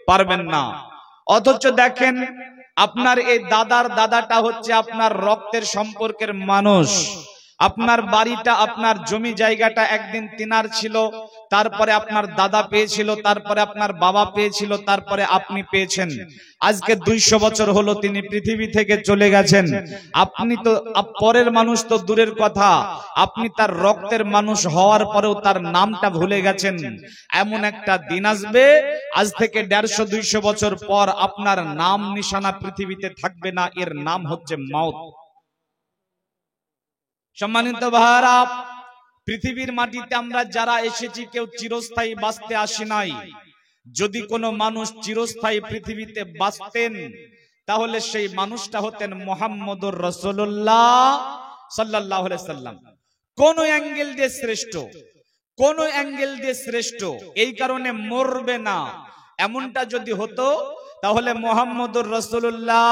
পারবেন না। অথচ দেখেন আপনার এই দাদার দাদাটা হচ্ছে আপনার রক্তের সম্পর্কের মানুষ। আপনার বাড়িটা, আপনার জমি জায়গাটা একদিন তিনার ছিল, তারপরে আপনার দাদা পেয়েছিল, তারপরে আপনার বাবা পেয়েছিল, তারপরে আপনি পেয়েছেন। আজকে 200 বছর হলো তিনি পৃথিবী থেকে চলে গেছেন। আপনি তো পরের মানুষ তো দূরের কথা, আপনি তার রক্তের মানুষ হওয়ার পরেও তার নামটা ভুলে গেছেন। এমন একটা দিন আসবে, আজ থেকে 150-200 বছর পর আপনার নাম নিশানা পৃথিবীতে থাকবে না। এর নাম হচ্ছে মওত। সম্মানিত ভাইরা, পৃথিবীর মাটিতে আমরা যারা এসেছি কেউ চিরস্থায়ী বাঁচতে আসি নাই। যদি কোনো মানুষ চিরস্থায়ী পৃথিবীতে বাঁচতেন তাহলে সেই মানুষটা হতেন মুহাম্মদুর রাসূলুল্লাহ সাল্লাল্লাহু আলাইহি সাল্লাম। কোন অ্যাঙ্গেল দিয়ে শ্রেষ্ঠ, কোন অ্যাঙ্গেল দিয়ে শ্রেষ্ঠ, এই কারণে মরবে না এমনটা যদি হতো তাহলে মুহাম্মদুর রাসূলুল্লাহ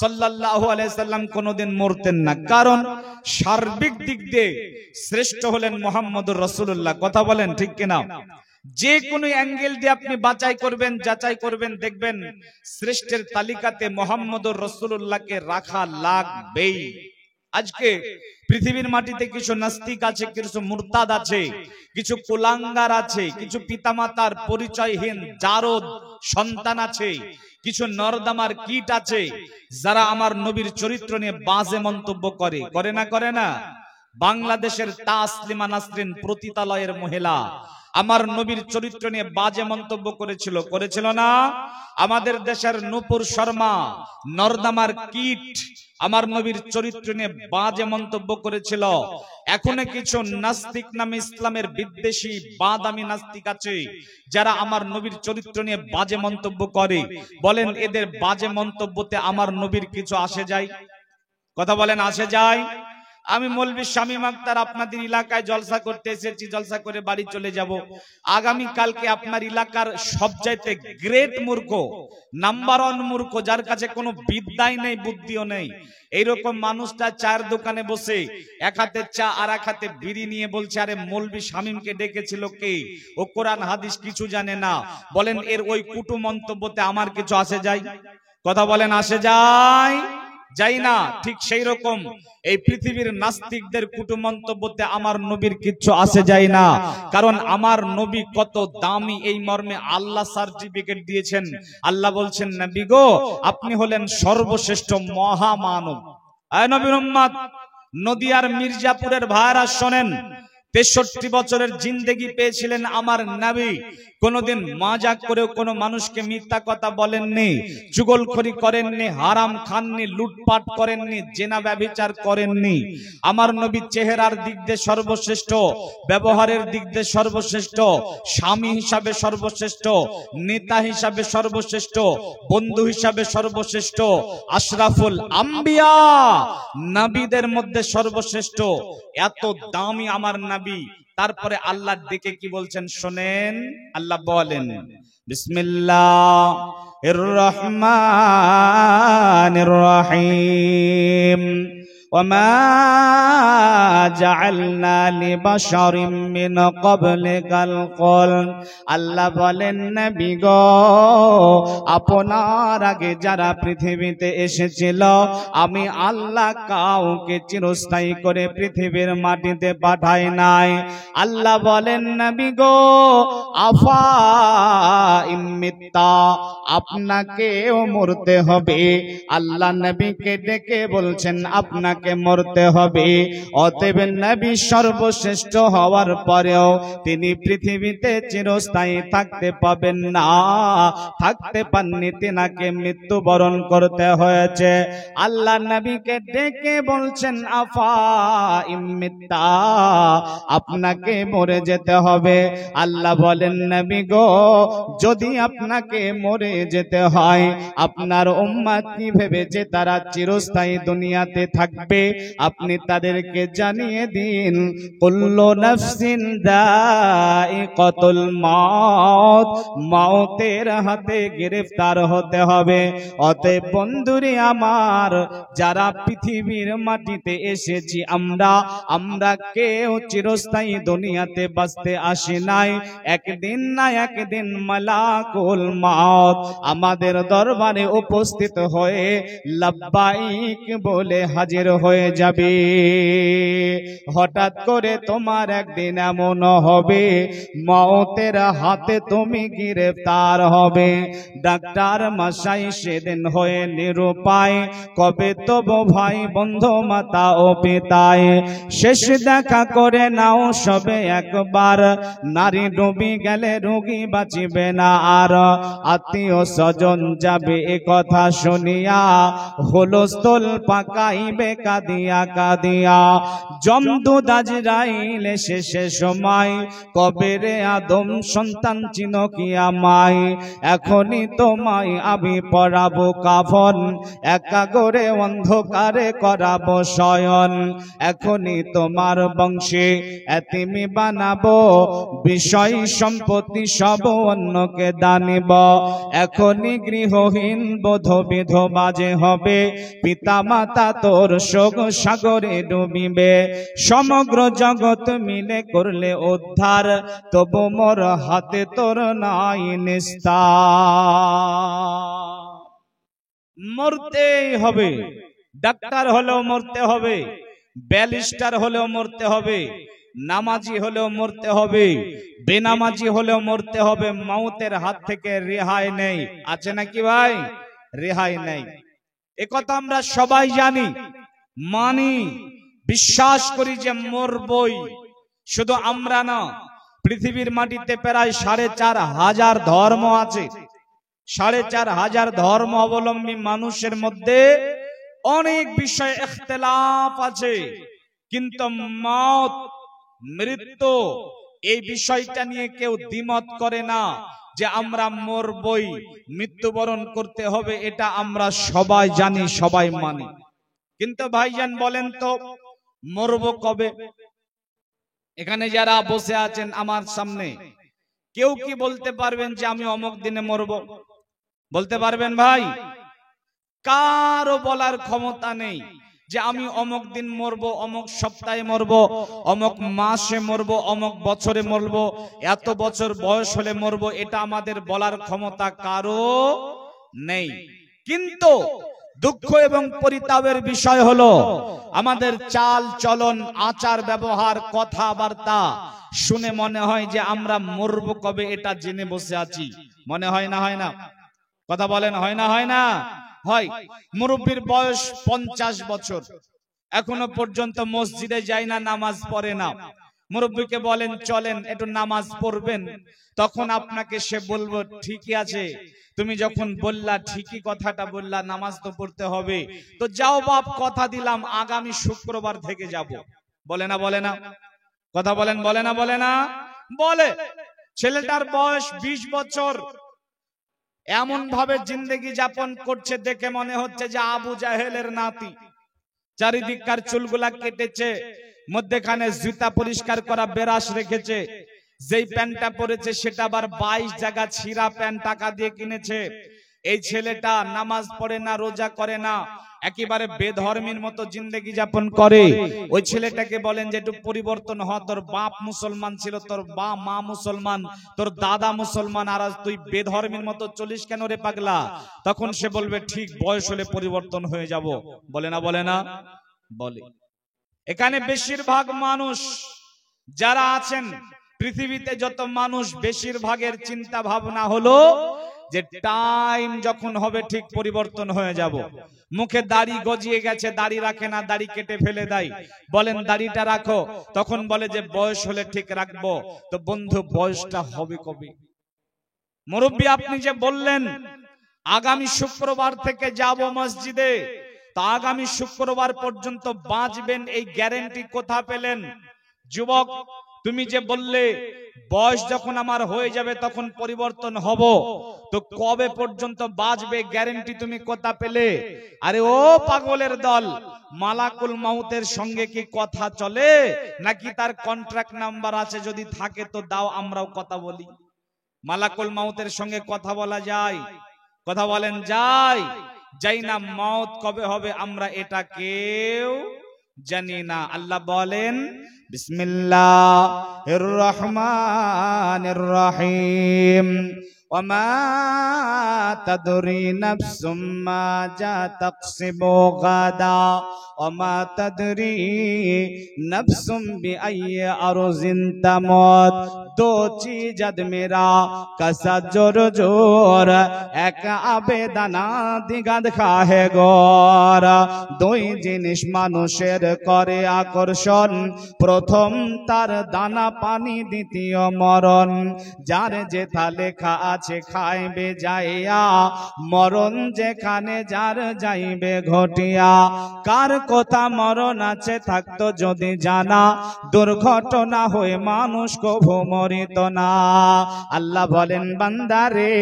সাল্লাল্লাহু আলাইহি সাল্লাম কোনদিন মরতেন না। কারণ সার্বিক দিক দিয়ে শ্রেষ্ঠ হলেন মুহাম্মদুর রাসূলুল্লাহ। কথা বলেন ঠিক কিনা? যে কোনো অ্যাঙ্গেল দিয়ে আপনি বাছাই করবেন, যাচাই করবেন, দেখবেন শ্রেষ্ঠের তালিকাতে মুহাম্মদুর রাসূলুল্লাহকে রাখা লাগবেই। আজকে পৃথিবীর মাটিতে কিছু নাস্তিক আছে, কিছু মুরতাদ আছে, কিছু কুলাঙ্গার আছে, কিছু পিতামাতার পরিচয়হীন জারদ সন্তান আছে, কিছু নরদামার কীট আছে যারা আমার নবীর চরিত্র নিয়ে বাজে মন্তব্য করে। করে না? বাংলাদেশের তাসলিমা নাসরিন প্রতিতালয়ের মহিলা আমার নবীর চরিত্র নিয়ে বাজে মন্তব্য করেছিল না? আমাদের দেশের নূপুর শর্মা নরদামার কীট আমার নবীর চরিত্র নিয়ে বাজে মন্তব্য করেছিল। এখনো কিছু নাস্তিক নামে ইসলামের বিদ্বেষী বাদামি নাস্তিক আছে যারা আমার নবীর চরিত্র নিয়ে বাজে মন্তব্য করে। বলেন এদের বাজে মন্তব্যতে আমার নবীর কিছু আসে যায়? কথা বলেন, আসে যায়? আমি মৌলভী শামীম আখতার আপনাদের এলাকায় জলসা করতে এসেছি, জলসা করে বাড়ি চলে যাব। আগামী কালকে আপনার এলাকার সবচাইতে গ্রেট মূর্খ, নাম্বার 1 মূর্খ, যার কাছে কোনো বিদ্যাই নেই, বুদ্ধিও নেই, এইরকম মানুষটা চায়ের দোকানে বসে এক হাতে চা আর এক হাতে বিড়ি নিয়ে বলছে আরে মৌলভী শামীমকে ডেকেছিল কে, ও কোরআন হাদিস কিছু জানে না। বলেন এর ওই কুটু মন্তব্যতে আমার কিছু আসে যায়? কথা বলেন, আসে যায়? যাই না। ঠিক সেই রকম এই পৃথিবীর নাস্তিকদের কুটু মন্তব্যতে আমার নবীর কিচ্ছু আসে যায় না। কারণ আমার নবী কত দামি এই মর্মে আল্লাহ সার্টিফিকেট দিয়েছেন। আল্লাহ বলছেন নবী গো আপনি হলেন সর্বশ্রেষ্ঠ মহামানব। আয় নবীর উম্মত, নদিয়ার মির্জাপুরের ভাইরা শোনেন, 63 বছরের জিন্দেগি পেয়েছিলেন আমার নবী। কোনদিন মজাক করেও কোনো মানুষকে মিথ্যা কথা বলেননি, চুগলখড়ি করেননি, হারাম খাননি, লুটপাট করেননি, জেনা ব্যভিচার করেননি। আমার নবী চেহারার দিক দিয়ে সর্বশ্রেষ্ঠ, ব্যবহারের দিক দিয়ে সর্বশ্রেষ্ঠ, স্বামী হিসাবে সর্বশ্রেষ্ঠ, নেতা হিসাবে সর্বশ্রেষ্ঠ, বন্ধু হিসাবে সর্বশ্রেষ্ঠ, আশরাফুল আম্বিয়া, নবীদের মধ্যে সর্বশ্রেষ্ঠ। এত দামি আমার নবী। তারপরে আল্লাহ ডেকে কি বলছেন শোনেন। আল্লাহ বলেন বিসমিল্লাহির রহমানির রহিম وما جعلنا لبشر من قبلك الخلد। আল্লাহ বলেন নবী গো আপনার আগে যারা পৃথিবীতে এসেছিল আমি আল্লাহ কাউকে চিরস্থায়ী করে পৃথিবীর মাটিতে পাঠাই নাই। আল্লাহ বলেন নবী গো আফা ইম্মিতা, আপনাকেও মরতে হবে। আল্লাহ নবীকে ডেকে বলছেন আপনাকে মরতে হবে। অতএব নবী সর্বশ্রেষ্ঠ হওয়ার পরেও তিনি পৃথিবীতে চিরস্থায়ী থাকতে পাবেন না, থাকতে পাননি, তিনাকে মৃত্যুবরণ করতে হয়েছে। আল্লাহ নবীকে ডেকে বলছেন আফা ইম্মিতা, আপনাকে মরে যেতে হবে। আল্লাহ বলেন নবী গো যদি আপনাকে মরে যেতে হয় আপনার উম্মত কি ভেবেছে তারা চিরস্থায়ী দুনিয়াতে থাকবে? থাকবে আপনি তাদেরকে জানিয়ে দিন কুল্লু নাফসিন যায়িকাতুল মাউত, মওতের হাতে গ্রেফতার হতে হবে। অতএব বন্ধুরে আমার, যারা পৃথিবীর মাটিতে এসেছি আমরা কেউ চিরস্থায়ী দুনিয়াতে বাঁচতে আসি নাই। একদিন না একদিন মালাকুল মাউত আমাদের দরবারে উপস্থিত হয়ে লাব্বাইক বলে হাজির হয়ে যাবে। হঠাৎ করে তোমার একদিন এমন হবে মওতের হাতে তুমি গ্রেফতার হবে। ডাক্তার মশাই সেদিন হয়ে নিরুপায়, কবে তবু ভাই বন্ধু মাতা ও পিতায় শেষ দেখা করে নাও সবে একবার। নারী ডুবি গেলে রোগী বাঁচিবে না আর, আত্মীয় স্বজন যাবে এ কথা শুনিয়া হুলস্থুল পাকাইবে কাঁদিয়া কাঁদিয়া। যমদূত আজরাইল শেষে সময়, কবে রে আদম সন্তান চিনো কি আমায়। এখনই তোমায় আমি পরাবো কাফন, একা করে অন্ধকারে করাবো শয়ন। এখনই তোমার বংশে এতিমি বানাবো, বিষয় সম্পত্তি সব অন্যকে দানিব। এখনই গৃহহীন বোধ বিধবা যে হবে, পিতা মাতা তোর শোক সাগরে ডুবিবে। সমগ্র জগৎ মিলে করলে উদ্ধার, তবু মোর হাতে তোর নাই নিস্তার। মরতেই হবে, ডাক্তার হলেও মরতে হবে, ব্যারিস্টার হলেও মরতে হবে, নামাজি হলেও মরতে হবে, বেনামাজি হলেও মরতে হবে। মওতের হাত থেকে রেহাই নেই, আছে নাকি ভাই? রেহাই নেই, একথা আমরা সবাই জানি, মানি, বিশ্বাস করি যে মরবই। শুধু আমরা না, পৃথিবীর মাটিতে প্রায় ৪৫০০ ধর্ম আছে। ৪৫০০ ধর্ম অবলম্বী মানুষের মধ্যে অনেক বিষয়ে ইখতিলাফ আছে, কিন্তু মওত, মৃত্যু, এই বিষয়টা নিয়ে কেউ দ্বিমত করে না যে আমরা মরবই, মৃত্যুবরণ করতে হবে। এটা আমরা সবাই জানি, সবাই মানি। কিন্তু ভাইজান বলেন তো, মরবো কবে? এখানে যারা বসে আছেন আমার সামনে, কেউ কি বলতে পারবেন যে আমি অমুক দিনে মরবো? বলতে পারবেন ভাই? কারো বলার ক্ষমতা নেই যে আমি অমুক দিন মরবো, অমুক সপ্তাহে মরবো, অমুক মাসে মরবো, অমুক বছরে মরবো, এত বছর বয়স হলে মরবো। এটা আমাদের বলার ক্ষমতা কারো নেই। কিন্তু দুঃখ এবং পরিতাপের বিষয় হলো আমাদের চাল চলন, আচার ব্যবহার, কথাবার্তা শুনে মনে হয় যে আমরা মরবো কবে এটা জেনে বসে আছি। মনে হয় না? হয় না? কথা বলেন, হয় না? হয় না? হয়। মুরব্বির বয়স ৫০ বছর, এখনো পর্যন্ত মসজিদে যায় না, নামাজ পড়ে না। মুরব্বিকে বলেন চলেন একটু নামাজ পড়বেন, তখন আপনাকে সে বলবো ঠিকই আছে, তুমি যখন বললা, ঠিকই কথাটা বললা, নামাজ তো পড়তে হবে, তো যাও বাপ, কথা দিলাম আগামী শুক্রবার থেকে যাব। বলে না? বলে না? কথা বলেন, বলে না? বলে না? বলে। ছেলেটার বয়স ২০ বছর, এমন ভাবে জিন্দেগি যাপন করছে দেখে মনে হচ্ছে যে আবু জাহেলের নাতি। চারিদিককার চুলগুলা কেটেছে, মধ্যখানে জুতা পরিষ্কার করা বেরাস রেখেছে, যেই প্যান্টটা পরেছে সেটা আবার ২২ জায়গা ছিঁড়া প্যান্ট টাকা দিয়ে কিনেছে। এই ছেলেটা নামাজ পড়ে না, রোজা করে না, একেবারে বেধর্মীর মতো জিন্দেগি যাপন করে। ওই ছেলেটাকে বলেন যে একটু পরিবর্তন হ, তোর বাপ মুসলমান ছিল, তোর মা মুসলমান, তোর দাদা মুসলমান, আর আজ তুই বেধর্মীর মতো চলিস কেন রে পাগলা? তখন সে বলবে ঠিক, বয়স হলে পরিবর্তন হয়ে যাব। বলে না? বলে না? বলে। এখানে বেশিরভাগ মানুষ যারা আছেন, পৃথিবীতে যত মানুষ, বেশিরভাগের চিন্তা ভাবনা হলো যে টাইম যখন হবে ঠিক পরিবর্তন হয়ে যাব। মুখে দাড়ি গজিয়ে গেছে, দাড়ি রাখে না, দাড়ি কেটে ফেলে দেয়। বলেন দাড়িটা রাখো, তখন বলে যে বয়স হলে ঠিক রাখবো। তো বন্ধু, বয়সটা হবে কবে? মুরব্বী আপনি যে বললেন আগামী শুক্রবার থেকে যাব মসজিদে, তা আগামী শুক্রবার পর্যন্ত বাঁচবেন এই গ্যারান্টি কোথা পেলেন? যুবক, তুমি যে বললে বয়স যখন আমার হয়ে যাবে তখন পরিবর্তন হব, তো কবে পর্যন্ত বাঁচবে গ্যারান্টি তুমি কথা পেলে? আরে ও পাগলের দল, মালাকুল মাউতের সঙ্গে কি কথা চলে নাকি তার কন্ট্রাক্ট নাম্বার আছে? যদি থাকে তো দাও, আমরাও কথা বলি। মালাকুল মাউতের সঙ্গে কথা বলা যায়? কথা বলেন যায়? যাই না। মওত কবে হবে আমরা এটা কেউ জানি না। আল্লাহ বলেন বিসমিল্লাহির রহমানির রহিম, ওয়ামা তাদরি নাফসুম মাযা তাকসিবু গাদা ওয়ামা তাদরি নাফসুম বিআইয়ি আরজিন তামুত। दो चीज़ मेरा कसा जोर जोर एक आबेदना दिगाद खाहे गोर। दुई जिनिस मानुषेर करे आकर्षण, प्रथम तार दाना पानी, द्वितीय मरण। जार जेथा लेखा आछे खाइबे जाइया, मरण जेखाने जार जाइबे घटिया। कार कोथा मरण आछे थाकतो जदि जाना, दुर्घटना हये मानुष कभू মরিত না। আল্লাহ বলেন বান্দারে,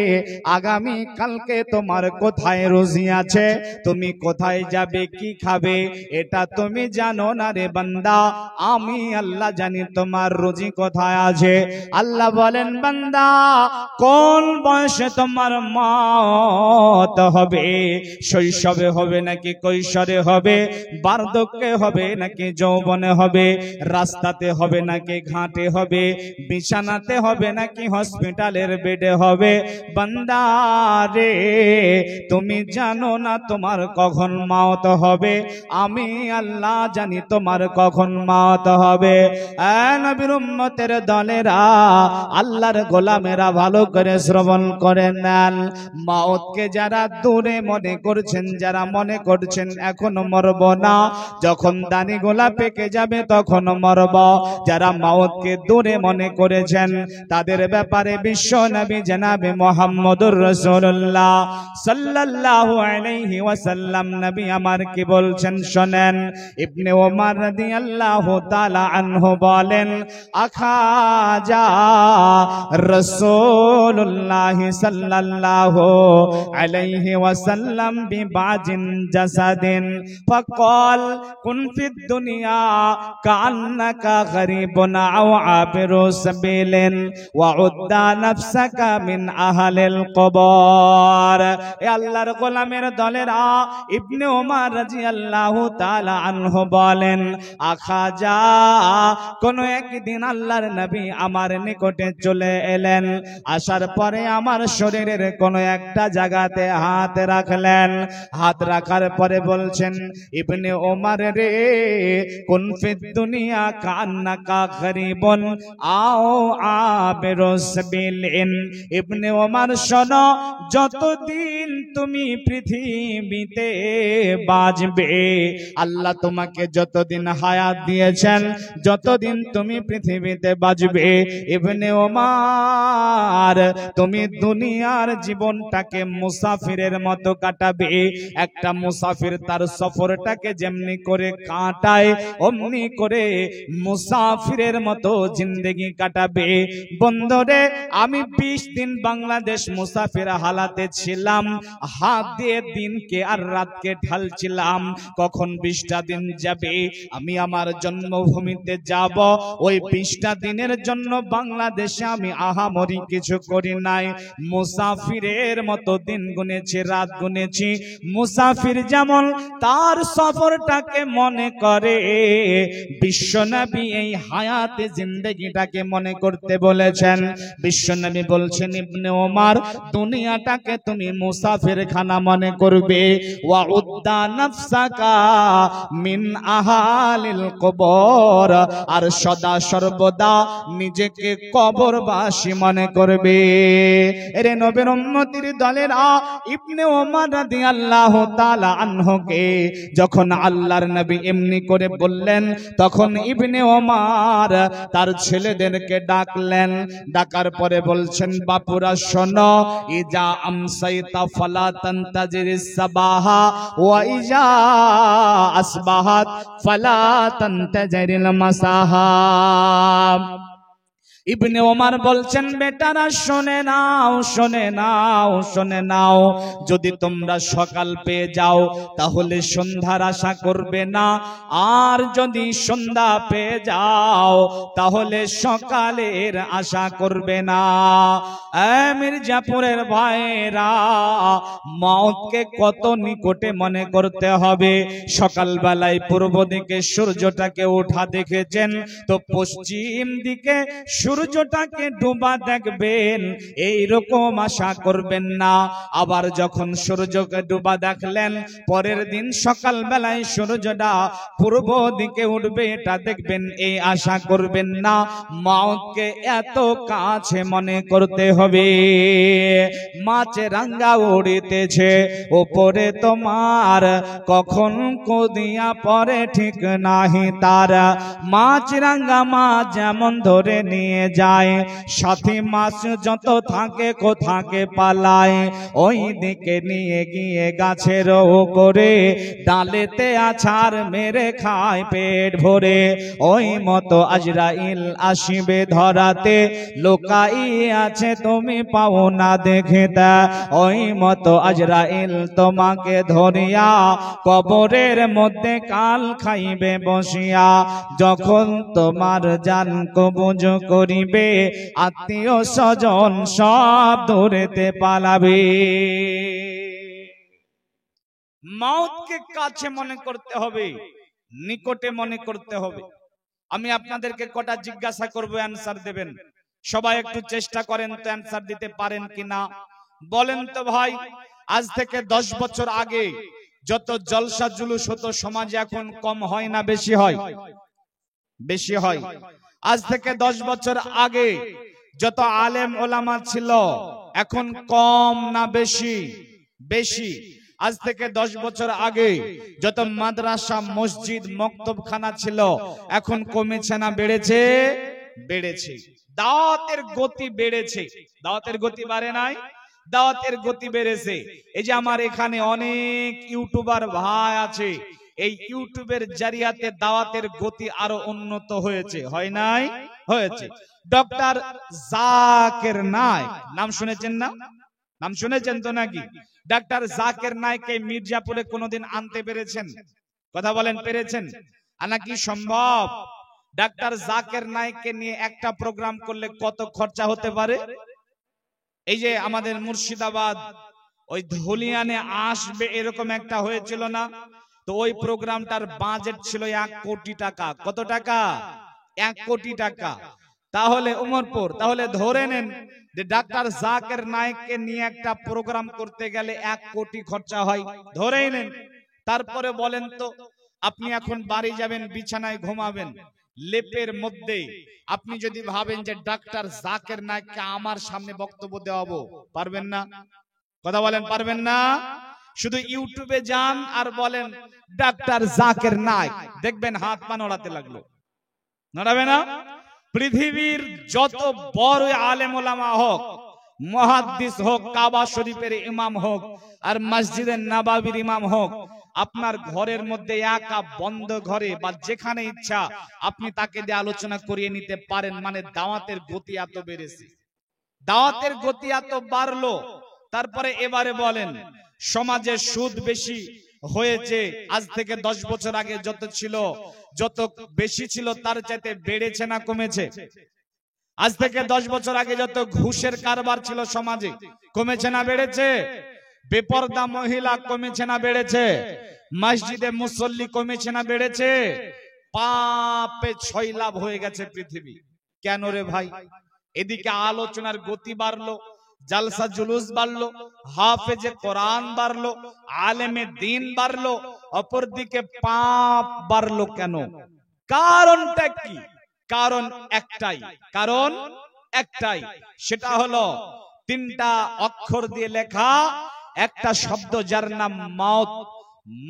আগামী কালকে তোমার কোথায় রুজি আছে, তুমি কোথায় যাবে, কি খাবে, এটা তুমি জানো না রে বান্দা। আমি আল্লাহ জানি তোমার রুজি কোথায় আছে। আল্লাহ বলেন বান্দা, কোন বয়সে তোমার মওত হবে? শৈশবে হবে নাকি কৈশোরে হবে? বার্ধক্যে হবে নাকি যৌবনে হবে? রাস্তাতে হবে নাকি ঘাটে হবে? বিছানাতে হবে নাকি হসপিটালের বেডে হবে? বান্দা রে, তুমি জানো না তোমার কখন মওত হবে। আমি আল্লাহ জানি তোমার কখন মওত হবে। এ নবীর উম্মতের দলেরা, আল্লাহর গোলামেরা, ভালো করে শ্রবণ করে নেন। মওতকে যারা দূরে মনে করছেন, যারা মনে করছেন এখনো মরব না, যখন দাড়িগুলা পেকে যাবে তখন মরব, যারা মওতকে দূরে মনে করেছেন তাদের ব্যাপারে বিশ্ব নবী জনাবে মুহাম্মদুর রাসূলুল্লাহ সাল্লাল্লাহু আলাইহি ওয়াসাল্লাম নবী আমার কি বলছেন শুনেন। ইবনে ওমর রাদিয়াল্লাহু তাআলা আনহু বলেন, আখাজা রাসূলুল্লাহ সাল্লাল্লাহু আলাইহি ওয়াসাল্লাম বিবাজিন জাসাদিন ফাকাল কুন ফিদ দুনিয়া কান্নাকা গরিবুন আও আবিরু সাবিলিন ওয়াউদ্দা নাফসাকা মিন আহলিল কবর। এ আল্লাহর গোলামের দলেরা, ইবনে ওমর রাদিয়াল্লাহু তাআলা আনহু বলেন, আখাজা, কোন একদিন আল্লাহর নবী আমার নিকটে চলে এলেন। আসার পরে আমার শরীরের কোন একটা জায়গাতে হাত রাখলেন। হাত রাখার পরে বলছেন, ইবনে ওমর রে, কুন ফিদ দুনিয়া কান্নাকা গরিবুন আও আবিরু সাবিলিন। ইবনে ওমর শোনো, যতদিন তুমি পৃথিবীতে বাঁচবে, আল্লাহ তোমাকে যতদিন হায়াত দিয়েছেন, যতদিন তুমি পৃথিবীতে বাঁচবে, ইবনে ওমর তুমি দুনিয়ার জীবনটাকে মুসাফিরের মতো কাটাবে। একটা মুসাফির তার সফরটাকে যেমনি করে কাটায়, অমনি করে মুসাফিরের মতো জিন্দেগি কাটাবে। বন্ধুরে, আমি 20 দিন বাংলাদেশ মুসাফির হালাতে ছিলাম। হাত দিয়ে দিনকে আর রাতকে ঢালছিলাম। কখন 20টা দিন যাবে, আমি আমার জন্মভূমিতে যাব। ওই 20টা দিনের জন্য বাংলাদেশে আমি আহামরি কিছু করি নাই। মুসাফিরের মতো দিন গুনেছি, রাত গুনেছি। মুসাফির যেমন তার সফরটাকে মনে করে, বিশ্বনবী এই হায়াতে জিন্দেগিটাকে মনে করতে বলেছেন। বিশ্বনবী বলছেন, ইবনে ওমর, দুনিয়াটাকে তুমি মুসাফির খানা মনে করবে। ওয়াউদ্দা নাফসাকা মিন আহালিল কবর, আর সদা সর্বদা নিজেকে কবরবাসী মনে করবে। এরে নবীর উম্মতির দলেরা, ইবনে ওমর রাদিয়াল্লাহু তাআলা আনহুকে যখন আল্লাহর নবী এমনি করে বললেন, তখন ইবনে ওমর তার ছেলেদেরকে ডাকলেন। ডাকার পরে বলছেন, বাপুরা শোনো, ইজা আমসাইতা ফালা তানতাজিরিস সাবাহা ওয়া ইজা আসবাহাত ফালা তানতাজিরিল মাসাহা। ইবনে ওমর বলছেন, বেটারা শুনে নাও, শুনে নাও, শুনে নাও, যদি তোমরা সকাল পেয়ে যাও তাহলে সন্ধ্যার আশা করবে না, আর যদি সন্ধ্যা পেয়ে যাও তাহলে সকালের আশা করবে না। মির্জাপুরের ভাইরা, মওতকে কত নিকটে মনে করতে হবে। সকালবেলায় পূর্ব দিকে সূর্যটাকে ওঠা দেখেছেন, তো পশ্চিম দিকে সূর্যটাকে ডুবা দেখবেন, এই রকম আশা করবেন না। আবার যখন সূর্যকে ডুবা দেখলেন, পরের দিন সকাল বেলায় সূর্যটা পূর্ব দিকে উঠবে, এটা দেখবেন, এই আশা করবেন না। মওতকে এত কাছে মনে করতে হবে। মাছরাঙা উড়িতেছে ওপরে তোমার, কখন কদিয়া পরে ঠিক নাহি তার। মাছরাঙা মাছ যেমন ধরে নিয়ে যায়, সাথী মাছ যত থাকে কোথাকে পালায়, ওই দিকে নিয়ে গিয়ে গাছের ওপরে ডালেতে আছাড় মেরে খায় পেট ভরে। ওই মতো আজরাইল আসিবে ধরাতে, লোকাই আছে তুমি পাও না দেখে তা। ওই মতো আজরাইল তোমাকে ধরিয়া কবরের মধ্যে কাল খাইবে বসিয়া। যখন তোমার জান কবজ করিবে, আত্মীয় স্বজন সব দূরেতে পালাবে। মওতকে কাছে মনে করতে হবে, নিকটে মনে করতে হবে। আমি আপনাদেরকে কটা জিজ্ঞাসা করব, অ্যানসার দেবেন। সবাই একটু চেষ্টা করেন তো অ্যানসার দিতে পারেন কিনা। বলেন তো ভাই, আজ থেকে 10 বছর আগে যত জলসা জুলুস হতো সমাজে, এখন কম হয় না বেশি হয়? বেশি হয়। আজ থেকে 10 বছর আগে যত আলেম ওলামা ছিল, এখন কম না বেশি? বেশি। আজ থেকে 10 বছর আগে যত মাদ্রাসা মসজিদ মক্তবখানা ছিল, এখন কমেছে না বেড়েছে? বেড়েছে। দাওয়াতের গতি বেড়েছে, দাওয়াতের গতি বাড়ে নাই, দাওয়াতের গতি বেড়েছে। এই যে আমার এখানে অনেক ইউটিউবার ভাই আছে, এই ইউটিউবের জারিয়াতে দাওয়াতের গতি আরো উন্নত হয়েছে, হয় নাই? হয়েছে। ডক্টর জাকির নায়েক নাম শুনেছেন না? নাম শুনেছেন তো নাকি? ডক্টর জাকির নায়েককে মির্জাপুরে কোনোদিন আনতে পেরেছেন? কথা বলেন, পেরেছেন? আনা কি সম্ভব? ডক্টর জাকির নায়েককে নিয়ে একটা প্রোগ্রাম করলে কত খরচা হতে পারে? এই যে আমাদের মুর্শিদাবাদ ওই ধুলিয়ানে আসবে এরকম একটা হয়েছিল না, তো ওই প্রোগ্রামটার বাজেট ছিল 1 কোটি টাকা। কত টাকা? 1 কোটি টাকা। তাহলে উমরপুর, তাহলে ধরে নেন যে ডক্টর জাকির নায়েককে নিয়ে একটা প্রোগ্রাম করতে গেলে 1 কোটি খরচা হয়, ধরেই নেন। তারপরে বলেন তো, আপনি এখন বাড়ি যাবেন, বিছানায় ঘুমাবেন, লেপের মধ্যে আপনি যদি ভাবেন যে ডক্টর জাকির নায়েককে আমার সামনে বক্তব্য দেওয়াবো, পারবেন না? কথা বলেন, পারবেন না? শুধু ইউটিউবে যান আর বলেন ডক্টর জাকির নায়েক, দেখবেন হাত পা নড়াতে লাগলো। নড়াবে না? পৃথিবীর যত বড় আলেম ওলামা হোক, মুহাদ্দিস হোক, কাবা শরীফের ইমাম হোক, আর মসজিদে নববীর ইমাম হোক, আপনার ঘরের মধ্যে একা বন্ধ ঘরে বা যেখানে ইচ্ছা আপনি তাকে দিয়ে আলোচনা করিয়ে নিতে পারেন। মানে দাওয়াতের গতি এত বেড়েছে, দাওয়াতের গতি এত বাড়লো। তারপরে এবারে বলেন, সমাজে সুদ বেশি হয়েছে, আজ থেকে 10 বছর আগে যত ছিল, যত বেশি ছিল তার চাইতে বেড়েছে না কমেছে? আজ থেকে 10 বছর আগে যত ঘুষের কারবার ছিল সমাজে, কমেছে না বেড়েছে? বেপরদা মহিলা কমেছে না বেড়েছে? মসজিদে মুসল্লি কমেছে না বেড়েছে? পাপে ছয়লাভ হয়ে গেছে পৃথিবী। কেন রে ভাই? এদিকে আলোচনার গতি বাড়লো, জালসা জুলুস বাড়লো, হাফেজে কোরআন বাড়লো, আলেমে দ্বীন বাড়লো, অপরদিকে পাপ বাড়লো কেন? কারণটা কি? কারণ একটাই, কারণ একটাই, সেটা হলো 3টা অক্ষর দিয়ে লেখা একটা শব্দ, যার নাম মওত।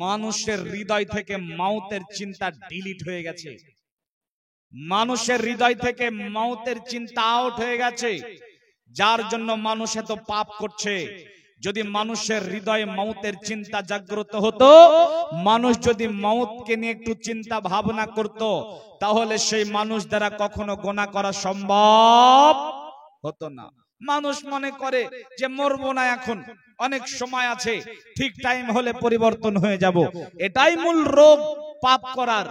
মানুষের হৃদয় থেকে মওতের চিন্তা ডিলিট হয়ে গেছে, মানুষের হৃদয় থেকে মওতের চিন্তা আউট হয়ে গেছে, যার জন্য মানুষ এত পাপ করছে, যদি মানুষের হৃদয়ে মৌতের চিন্তা জাগ্রত হতো, মানুষ যদি মৌতকে নিয়ে একটু চিন্তা ভাবনা করত, তাহলে সেই মানুষ দ্বারা কখনো গুনাহ করা সম্ভব হতো না। মানুষ মনে করে যে মরবো না, এখন অনেক সময় আছে, ঠিক টাইম হলে পরিবর্তন হয়ে যাব। এটাই মূল রোগ পাপ করার।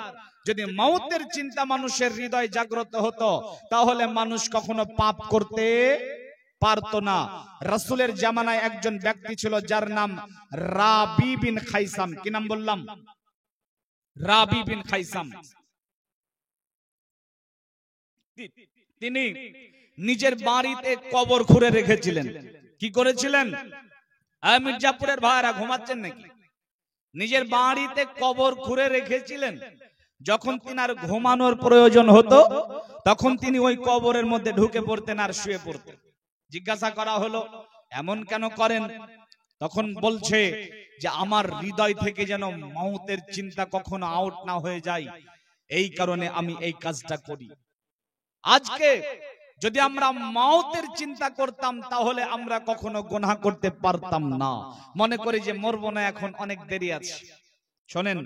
যদি মৌতের চিন্তা মানুষের হৃদয় জাগ্রত হতো, তাহলে মানুষ কখনো পাপ করতে পারতো না। রাসূলের জামানায় একজন ব্যক্তি ছিল যার নাম রাবি বিন খাইসাম। কি নাম বললাম? রাবি বিন খাইসাম। তিনি নিজের বাড়িতে কবর খুঁড়ে রেখেছিলেন। কি করেছিলেন? মির্জাপুরের ভাইরা ঘুমাচ্ছেন নাকি? নিজের বাড়িতে কবর খুঁড়ে রেখেছিলেন। যখন তিনার ঘুমানোর প্রয়োজন হতো, তখন তিনি ওই কবরের মধ্যে ঢুকে পড়তেন আর শুয়ে পড়তেন। জিজ্ঞাসা করা হলো, এমন কেন করেন? তখন বলছে যে আমার হৃদয় থেকে যেন মৌতের চিন্তা কখনো আউট না হয়ে যায়, এই কারণে আমি এই কাজটা করি। আজকে যদি আমরা মৌতের চিন্তা করতাম, তাহলে আমরা কখনো গুনাহ করতে পারতাম না। মনে করি যে মরবো না, এখন অনেক দেরি আছে। শোনেন,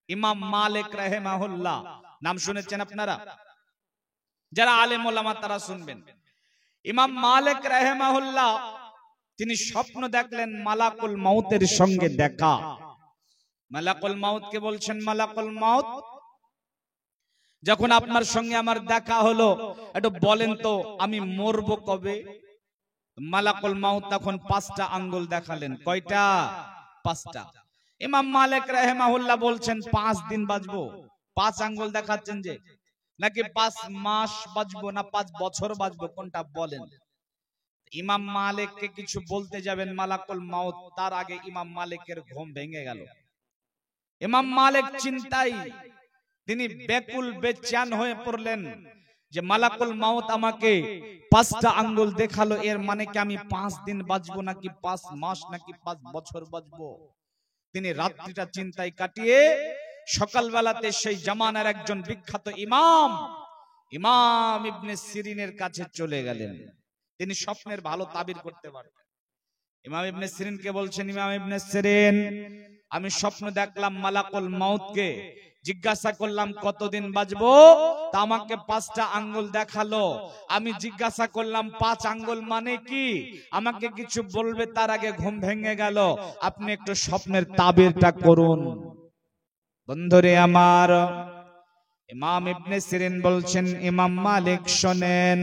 ইমাম মালিক রাহিমাহুল্লাহ নাম শুনেছেন আপনারা? যারা আলেম ওলামা তারা শুনবেন। ইমাম মালিক রাহিমাহুল্লাহ তিনি স্বপ্ন দেখলেন মালাকুল মউতের সঙ্গে দেখা। মালাকুল মউত কে বলছেন, মালাকুল মউত, যখন আপনার সঙ্গে আমার দেখা হলো, একটু বলেন তো আমি মরবো কবে? মালাকুল মউত তখন 5টা আঙ্গুল দেখালেন। কয়টা? 5টা। ইমাম মালিক রাহিমাহুল্লাহ বলছেন 5 দিন বাঁচবো। 5 আঙ্গুল দেখাচ্ছেন যে, নাকি 5 মাস বাঁচবো, না 5 বছর বাঁচবো, কোনটা বলেন? ইমাম মালিককে কিছু বলতে যাবেন মালাকুল মউত, তার আগে ইমাম মালিকের ঘুম ভেঙে গেল। ইমাম মালিক চিন্তায় তিনি বেকুল বেচैन হয়ে পড়লেন যে মালাকুল মউত আমাকে 5টা আঙ্গুল দেখালো, এর মানে কি আমি 5 দিন বাঁচবো, নাকি 5 মাস, নাকি 5 বছর বাঁচবো? তিনি রাত্রিটা চিন্তায় কাটিয়ে সকালবেলাতে সেই জামানার একজন বিখ্যাত ইমাম ইবনে সিরিনের কাছে চলে গেলেন। তিনি স্বপ্নের ভালো তাবির করতে পারতেন। ইমাম ইবনে সিরিনকে বলছেন, ইমাম ইবনে সিরিন, আমি স্বপ্ন দেখলাম মালাকুল মউতকে, জিজ্ঞাসা করলাম কতদিন বাঁচবো, তা আমাকে 5টা আঙ্গুল দেখালো। আমি জিজ্ঞাসা করলাম 5 আঙ্গুল মানে কি, আমাকে কিছু বলবে, তার আগে ঘুম ভেঙে গেল। আপনি একটু স্বপ্নের তাবিরটা করুন। বন্ধুরে আমার, ইমাম ইবনে সিরিন বলছেন, ইমাম মালিক শোনেন,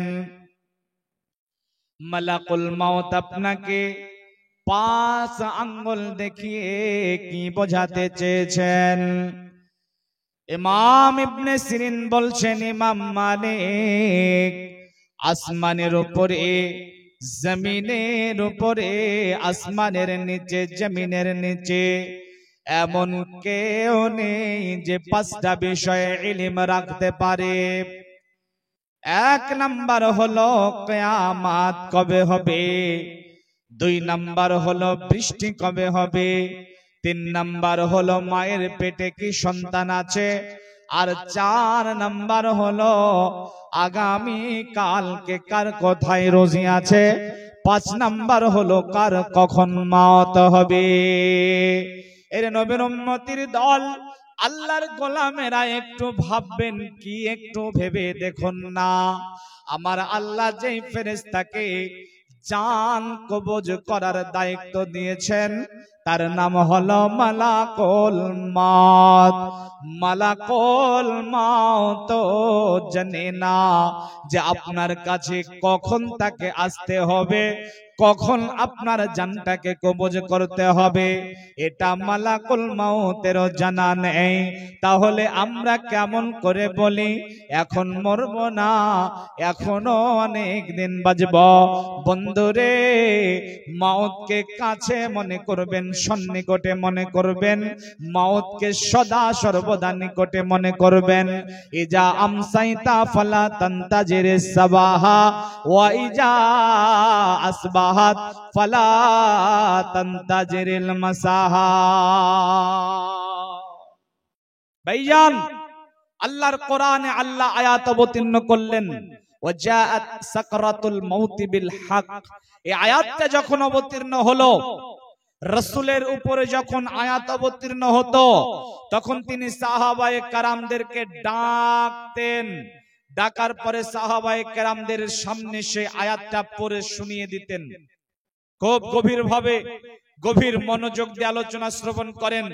মালাকুল মউত আপনাকে 5 আঙ্গুল দেখিয়ে কি বোঝাতে চেয়েছেন? ইমাম ইবনে সিরিন বলছেন, ইমাম মালিক, আসমানের উপরে, জমিনের উপরে, আসমানের নিচে, জমিনের নিচে এমন কেউ নেই যে 5টা বিষয়ে ইলম রাখতে পারে। 1 নাম্বার হলো কিয়ামত কবে হবে, 2 নাম্বার হলো বৃষ্টি কবে হবে, 3 নাম্বার হলো মায়ের পেটে কি সন্তান আছে, আর 4 নাম্বার হলো আগামী কালকে কার কোথায় রোজি আছে, 5 নাম্বার হলো কার কখন মওত হবে। এর নবীর উম্মতির দল, আল্লাহর গোলামেরা একটু ভাববেন কি, একটু ভেবে দেখুন না, আমার আল্লাহ যেই ফেরেশতাকে জান কবজ করার দায়িত্ব দিয়েছেন, তার নাম হলো মালাকুল মউত। মালাকুল মউত জানে না যে আপনার কাছে কখন তাকে আসতে হবে, কখন আপনার জানটাকে কবজ করতে হবে, এটা মালাকুল মউতেরও জানা নেই। তাহলে আমরা কেমন করে বলি এখন মরব না, এখনো অনেক দিন বাঁচব? বন্ধুরে, মউতকে কাছে মনে করবেন, সন্নিকটে মনে করবেন, মউতকে সদা সর্বদা নিকটে মনে করবেন। ইজা আমসাইতা ফালা তান্তাজিরিস সাবাহা ওয়া ইজা আসবাহাত ফালা তান্তাজিরিল মাসাহা। ভাইজান, আল্লাহর কোরআনে আল্লাহ আয়াত অবতীর্ণ করলেন, ওয়াজাআত সাকরাতুল মাউতি বিল হক। এই আয়াতটা যখন অবতীর্ণ হলো, রাসূলের উপরে যখন আয়াত অবতীর্ণ হতো তখন তিনি সাহাবায়ে কেরামদেরকে ডাকতেন, ডাকার পরে সাহাবায়ে কেরামদের সামনে সে আয়াতটা পড়ে শুনিয়ে দিতেন। খুব গভীরভাবে গভীর মনোযোগ দিয়ে আলোচনা শ্রবণ করেন।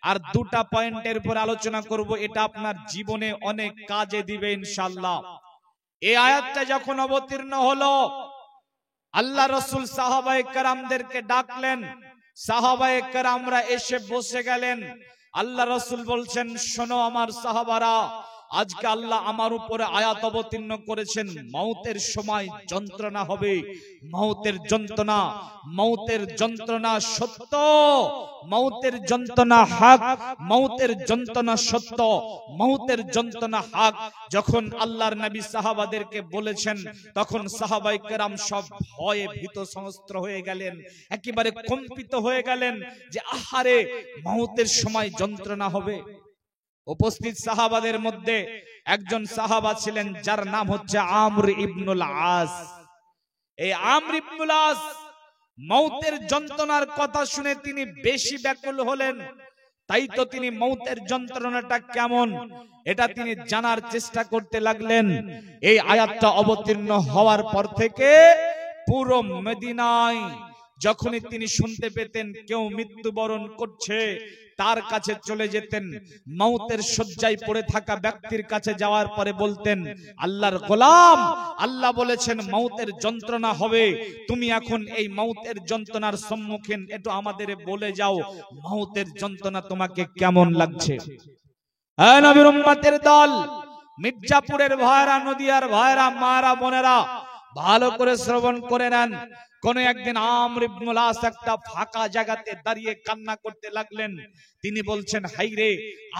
আর দুটা পয়েন্টের উপর আলোচনা করব, এটা আপনার জীবনে অনেক কাজে দিবে ইনশাআল্লাহ। এই আয়াতটা যখন অবতীর্ণ হলো, আল্লাহ রাসূল সাহাবায়ে কেরামদেরকে ডাকলেন, সাহাবায়ে কেরামরা এসে বসে গেলেন। আল্লাহ রাসূল বলছেন, শোনো আমার সাহাবারা, আজকে আল্লাহ আমার উপরে আয়াত অবতীর্ণ করেছেন, মওতের সময় যন্ত্রণা হবে। মওতের যন্ত্রণা, মওতের যন্ত্রণা সত্য, মওতের যন্ত্রণা হক, মওতের যন্ত্রণা সত্য, মওতের যন্ত্রণা হক। যখন আল্লাহর নবী সাহাবাদেরকে বলেছেন, তখন সাহাবায়ে কেরাম সব ভয়ে ভীত সন্ত্রস্ত হয়ে গেলেন, একেবারে কম্পিত হয়ে গেলেন যে আহারে, মওতের সময় যন্ত্রণা হবে। উপস্থিত সাহাবাদের মধ্যে একজন সাহাবা ছিলেন যার নাম হচ্ছে আমর ইবনুল আস। এই আমর ইবনুল আস মওতের যন্ত্রণার কথা শুনে তিনি বেশি ব্যাকুল হলেন। তাই তো তিনি মওতের যন্ত্রণাটা কেমন এটা তিনি জানার চেষ্টা করতে লাগলেন। এই আয়াতটা অবতীর্ণ হওয়ার পর থেকে পুরো মদিনায় যখনই তিনি শুনতে পেতেন কেউ মৃত্যুবরণ করছে, তার কাছে চলে যেতেন। মওতের শয্যায় পড়ে থাকা ব্যক্তির কাছে যাওয়ার পরে বলতেন, আল্লাহর গোলাম, আল্লাহ বলেছেন মওতের যন্ত্রণা হবে, তুমি এখন এই মওতের যন্ত্রণার সম্মুখীন, একটু আমাদের বলে যাও মওতের যন্ত্রণা তোমাকে কেমন লাগছে। হে নবীর উম্মতের দল, মির্জাপুরের ভাইরা, নদিয়ার ভাইরা, মারা বোনেরা, ভালো করে শ্রবণ করে নেন। কোন একদিন আমর ইবনুল আস একটা ফাঁকা জায়গাতে দাঁড়িয়ে কান্না করতে লাগলেন। তিনি বলছেন, হাই রে,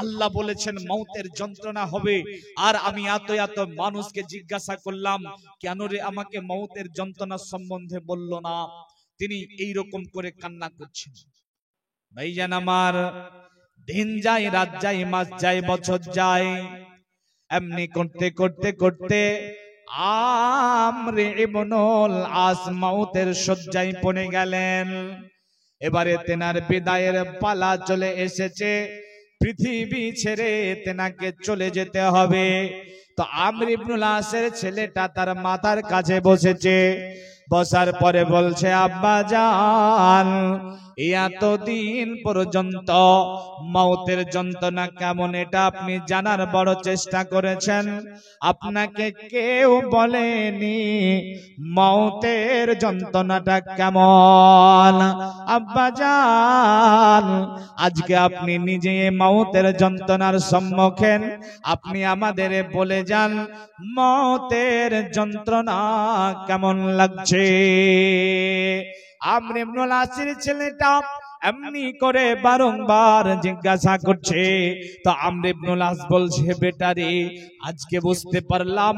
আল্লাহ বলেছেন মওতের যন্ত্রণা হবে, আর আমি এত এত মানুষকে জিজ্ঞাসা করলাম, কেন রে আমাকে মওতের যন্ত্রণা সম্বন্ধে বলল না। তিনি এই রকম করে কান্না করছেন। ভাইজান আমার, দিন যায়, রাত যায়, মাস যায়, বছর যায়, এমনি করতে করতে করতে আমর ইবনুল আস মওতের শয্যায় পড়ে গেলেন। এবারে তেনার বিদায়ের পালা চলে এসেছে, পৃথিবী ছেড়ে তেনাকে চলে যেতে হবে। তো আমর ইবনুল আসের ছেলেটা তার মাথার কাছে বসেছে, বসার পরে বলছে, আব্বা জান, এতদিন পর্যন্ত মওতের যন্ত্রণা কেমন এটা আপনি জানার বড় চেষ্টা করেছেন, আপনাকে কেউ বলেনি মওতের যন্ত্রণাটা কেমন। আব্বা জান, আজকে আপনি নিজে মওতের যন্ত্রণার সম্মুখীন, আপনি আমাদের বলে যান মওতের যন্ত্রণা কেমন লাগছে। আমর ইবনুল আসের ছেলেটা এমনি করে বারংবার জিজ্ঞাসা করছে। তো আমর ইবনুল আস বলছে, বেটা রে, আজকে বুঝতে পারলাম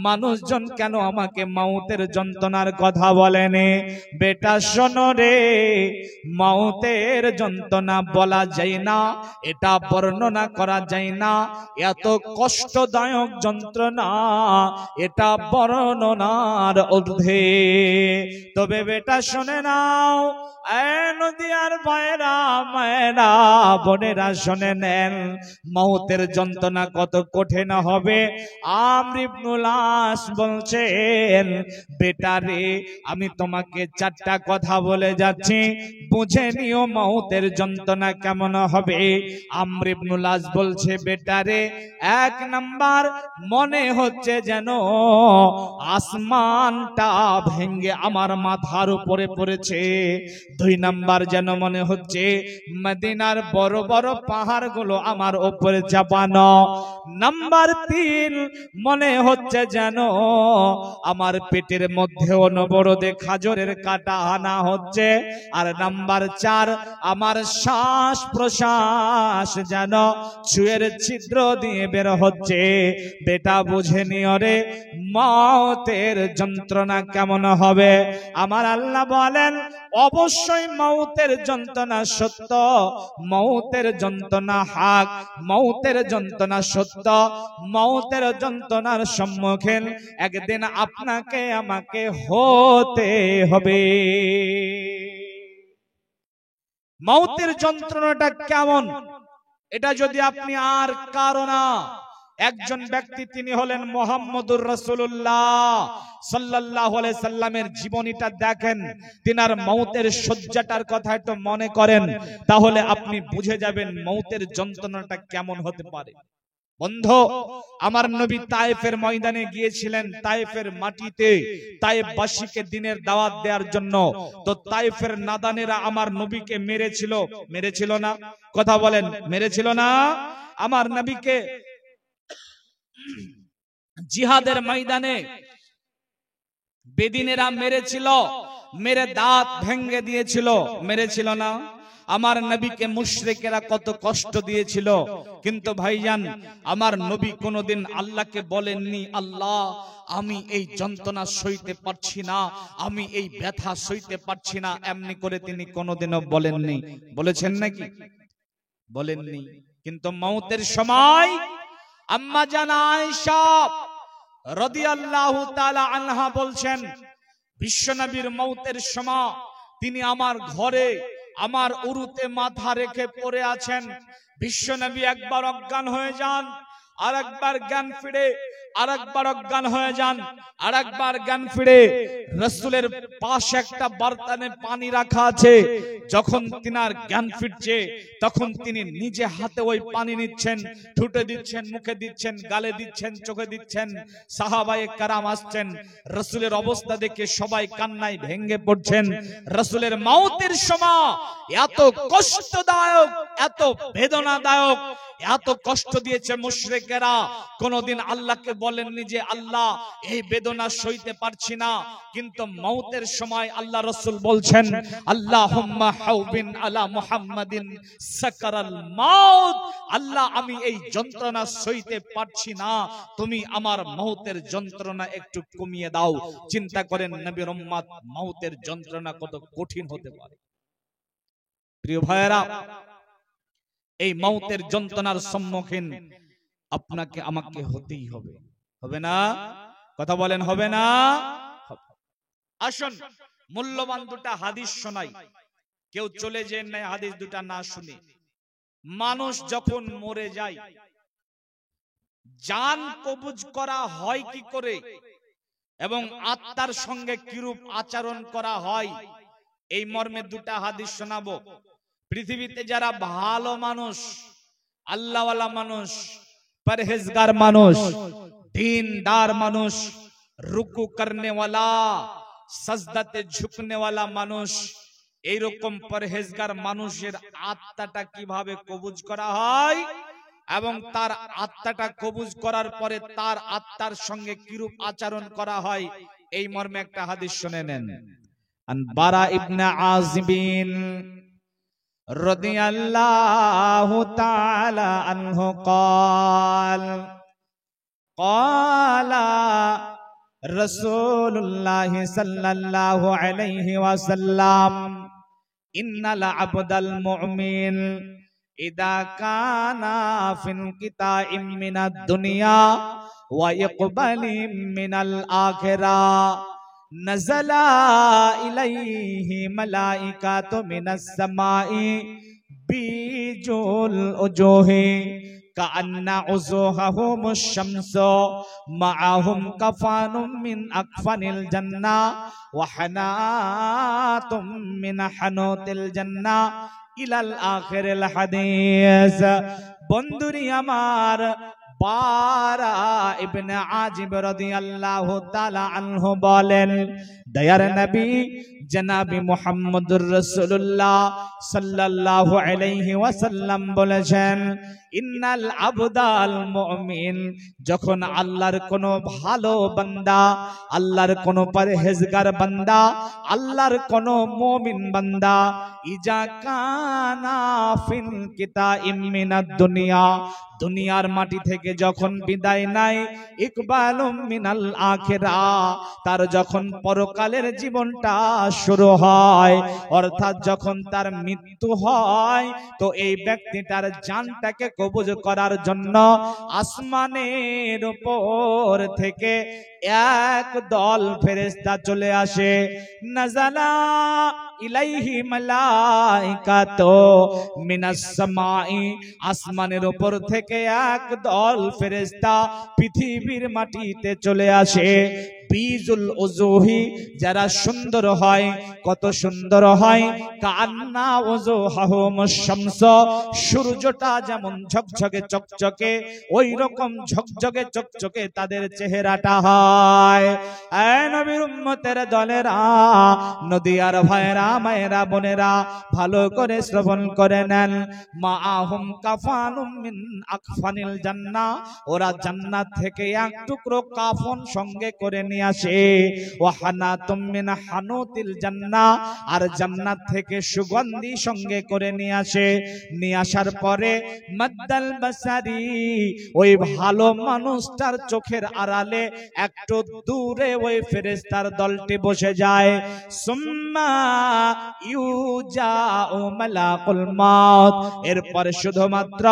মানুষজন কেন আমাকে মওতের যন্ত্রণার কথা বলেনি। বেটা শোনো রে, মওতের যন্ত্রণা বলা যায় না, এটা বর্ণনা করা যায় না, এত কষ্টদায়ক যন্ত্রণা এটা বর্ণনার ঊর্ধ্বে। তবে বেটা শুনে নাও, নদিয়ার ভাইরা, মায়েরা, বোনেরা, শুনে নেন মওতের যন্ত্রণা কত কঠিন হবে। আমর ইবনুল আস বলছেন, বেটা রে, আমি তোমাকে চারটা কথা বলে যাচ্ছি, বুঝে নিও মওতের যন্ত্রণা কেমন হবে। আমর ইবনুল আস বলছে, বেটা রে, এক নাম্বার, মনে হচ্ছে যেন আসমানটা ভেঙে আমার মাথার উপরে পড়েছে। দুই নাম্বার, যেন মনে হচ্ছে মদিনার বড় বড় পাহাড়গুলো আমার উপরে চাপানো। নাম্বার তিন, মনে হচ্ছে যেন আমার পেটের মধ্যে অনবরত খাজরের কাটা আনা হচ্ছে। আর নাম্বার চার, আমার শ্বাস প্রশ্বাস যেন চুয়ের ছিদ্র দিয়ে বের হচ্ছে। বেটা বুঝে নিও রে মওতের যন্ত্রণা কেমন হবে। আমার আল্লাহ বলেন, অবশ্যই মওতের যন্ত্রণা সত্য, মওতের যন্ত্রণা হক, মওতের যন্ত্রণা সত্য, মওতের যন্ত্রণার সম্মুখীন একদিন আপনাকে আমাকে হতে হবে। মৌতের যন্ত্রণাটা কেমন, এটা যদি আপনি আর কারো না, একজন ব্যক্তি তিনি হলেন মুহাম্মদুর রাসূলুল্লাহ সাল্লাল্লাহু আলাইহি সাল্লামের জীবনীটা দেখেন, তিনার মৌতের শয্যাটার কথা একটু মনে করেন, তাহলে আপনি বুঝে যাবেন মৌতের যন্ত্রণাটা কেমন হতে পারে। বন্ধু আমার নবী তায়েফের ময়দানে গিয়েছিলেন, তায়েফের মাটিতে তায়েফবাসীকে দ্বীনের দাওয়াত দেওয়ার জন্য। তো তায়েফের নাদানেরা আমার নবীকে মেরেছিল না? কথা বলেন, মেরেছিল না? আমার নবীকে জিহাদের ময়দানে বেদিনেরা মেরেছিল, মেরে দাঁত ভেঙে দিয়েছিল, মেরেছিল না? আমার নবীকে মুশরিকেরা কত কষ্ট দিয়েছিল, কিন্তু ভাইজান আমার নবী কোনোদিন আল্লাহকে বলেননি আল্লাহ আমি এই যন্ত্রণা সইতে পারছি না, আমি এই ব্যথা সইতে পারছি না, এমনি করে তিনি কোনোদিনও বলেননি। বলেছেন নাকি? বলেননি। কিন্তু মওতের সময় আম্মা জান আয়েশা রাদিয়াল্লাহু তাআলা আনহা বলছেন, বিশ্বনবীর মওতের সময় তিনি আমার ঘরে আমার উরুতে মাথা রেখে পড়ে আছেন। বিশ্বনবী একবার অজ্ঞান হয়ে যান, আরেকবার জ্ঞান ফিরে, আরেকবার অজ্ঞান হয়ে যান, আরেকবার জ্ঞান ফিরে। রাসূলের পাশে একটা বারতানে পানি রাখা আছে, যখন তিনার জ্ঞান ফিরছে তখন তিনি নিজে হাতে ওই পানি নিচ্ছেন, ঠুটে দিচ্ছেন, মুখে দিচ্ছেন, গালে দিচ্ছেন, চোখে দিচ্ছেন। সাহাবায়ে কেরাম আসছেন, রাসূলের অবস্থা দেখে সবাই কান্নায় ভেঙে পড়ছেন। রাসূলের মওতের সময় এত কষ্টদায়ক, এত বেদনাদায়ক, এত কষ্ট দিয়েছে মুশরিকেরা, কোনদিন আল্লাহকে বলেননি যে আল্লাহ এই বেদনা সইতে পারছি না। কিন্তু মওতের সময় আল্লাহ রাসূল বলছেন আল্লাহুম্মা হাউবিন আলা মুহাম্মাদিন সাকারাল মাউত, আল্লাহ আমি এই যন্ত্রণা সইতে পারছি না, তুমি আমার মওতের যন্ত্রণা একটু কমিয়ে দাও। চিন্তা করেন নবীর উম্মত মওতের যন্ত্রণা কত কঠিন হতে পারে। প্রিয় ভাইয়েরা, এই মওতের যন্ত্রণার সম্মুখীন আপনাকে আমাকে হতেই হবে, হবে না? কথা বলেন, হবে না? আসুন মূল্যবান দুটা হাদিস শোনাই, কেউ চলে যেন না হাদিস দুটা না শুনে। মানুষ যখন মরে যায় জান কবজ করা হয় কি করে এবং আত্মার সঙ্গে কিরূপ আচরণ করা হয়, এই মর্মে দুটা হাদিস শোনাবো। পৃথিবীতে যারা ভালো মানুষ, আল্লাহওয়ালা মানুষ, পরহেজগার মানুষ, দীনদার মানুষ, রুকু করনে ওয়ালা, সাজদাতে ঝুঁকনে ওয়ালা মানুষ, এইরকম পরহেজগার মানুষের আত্মাটা কিভাবে কবজ করা হয় এবং তার আত্মাটা কবজ করার পরে তার আত্মার সঙ্গে কিরূপ আচরণ করা হয়, এই মর্মে একটা হাদিস শুনে নেন। আন বারা ইবনে আযিবিন রাদিয়াল্লাহু তাআলা আনহু قال قال রাসূলুল্লাহ সাল্লাল্লাহু আলাইহি ওয়াসাল্লাম ইন্নাল আবদাল মুমিন ইদা কানা ফিল কিতাইম মিনাদ দুনিয়া ওয়া ইকবালিম মিনাল আখিরাহ নাযালা ইলাইহি মালাইকাতু মিনাস সামাই বিজুল উজুহি কাআন্না উজুহাহুমুশ শামসু মাআহুম কাফানুম মিন আকফানিল জান্নাহ ওয়া হানাতুম মিন হানুতিল জান্নাহ ইলাল আখিরিল হাদিস। বন্ধুরি আমার, বারা ইবনে আজিব রাদিয়াল্লাহু তাআলা আনহু বলেন, দয়ার নবী জনাবি মুহাম্মদুর রাসূলুল্লাহ সাল্লাল্লাহু আলাইহি ওয়াসাল্লাম বলেছেন, ইন্নাল আবদাল মুমিন, যখন আল্লাহর কোন ভালো বান্দা, আল্লাহর কোন পরহেজগার বান্দা, আল্লাহর কোন মুমিন বান্দা ইজা কানা ফিল কিতাইম মিনাদ দুনিয়া, দুনিয়ার মাটি থেকে যখন বিদায় নেয়, ইকবালুম মিনাল আখিরাহ, তার যখন পরকালের জীবনটা শুরু হয়, অর্থাৎ যখন তার মৃত্যু হয়, তো এই ব্যক্তিটার জানটাকে কবজ করার জন্য আসমানের উপর থেকে এক দল ফেরেশতা চলে আসে। নাযালা ইলাইহি মালাইকাতু মিনাস সামাই, আসমানের উপর থেকে এক দল ফেরেশতা পৃথিবীর মাটিতে চলে আসে। বিজুল উজুহি, যারা সুন্দর হয়, কত সুন্দর হয়, কান্না উজুহাহুমুশ শামস, সূর্যটা যেমন ঝকঝকে চকচকে ওই রকম ঝকঝকে চকচকে তাদের চেহারাটা হয়। এ নবীর উম্মতের দলেরা, নদিয়ার ভাইরা, মায়েরা, বোনেরা, ভালো করে শ্রবণ করে নেন। মাআহুম কাফানুম মিন আকফানিল জান্নাহ, ওরা জান্নাত থেকে এক টুকরো কাফন সঙ্গে করে নিয়ে আসে। ওয়া হানাতুম মিন হানুতিল জান্নাহ, আর জান্নাত থেকে সুগন্ধি সঙ্গে করে নিয়ে আসে। নিয়ে আসার পরে মাদ্দাল বাসারি, ওই ভালো মানুষটার চোখের আড়ালে একটু দূরে ওই ফেরেশতার দলটি বসে যায়। সুম্মা ইউজাউ মালাকুল মাউত, এরপরে শুধুমাত্র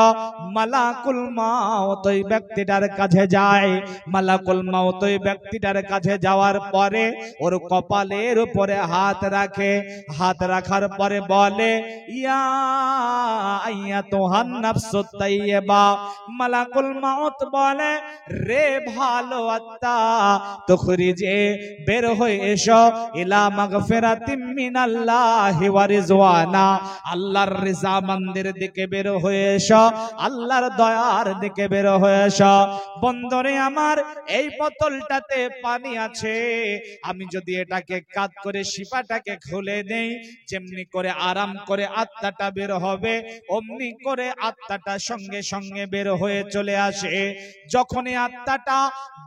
মালাকুল মাউত ওই ব্যক্তিটার কাছে যায়। মালাকুল মাউত ওই ব্যক্তিটার কাছে যাওয়ার পরে ওর কপালের উপরে হাত রাখে। হাত রাখার পরে বলে, ইয়া আইয়াতুহান নাফসুত তাইয়্যিবা, মালাকুল মাউত বলে, রে ভালো আত্মা, তুখরিজে, বের হয়ে এসো, ইলা মাগফিরাতিম মিনাল্লাহি ওয়া রিজওয়ানা, আল্লাহর রিজামন্দের দিকে বের হয়ে এসো, আল্লাহর দয়ার দিকে বের হয়ে এসো। বন্ধুরে আমার, এই বোতলটাতে পানি আছে, আমি যদি এটাকে কাত করে শিপাটাকে খুলে দেই, যেমনি করে আরাম করে আত্মাটা বের হবে, অমনি করে আত্মাটা সঙ্গে সঙ্গে বের হয়ে চলে আসে। যখনই আত্মাটা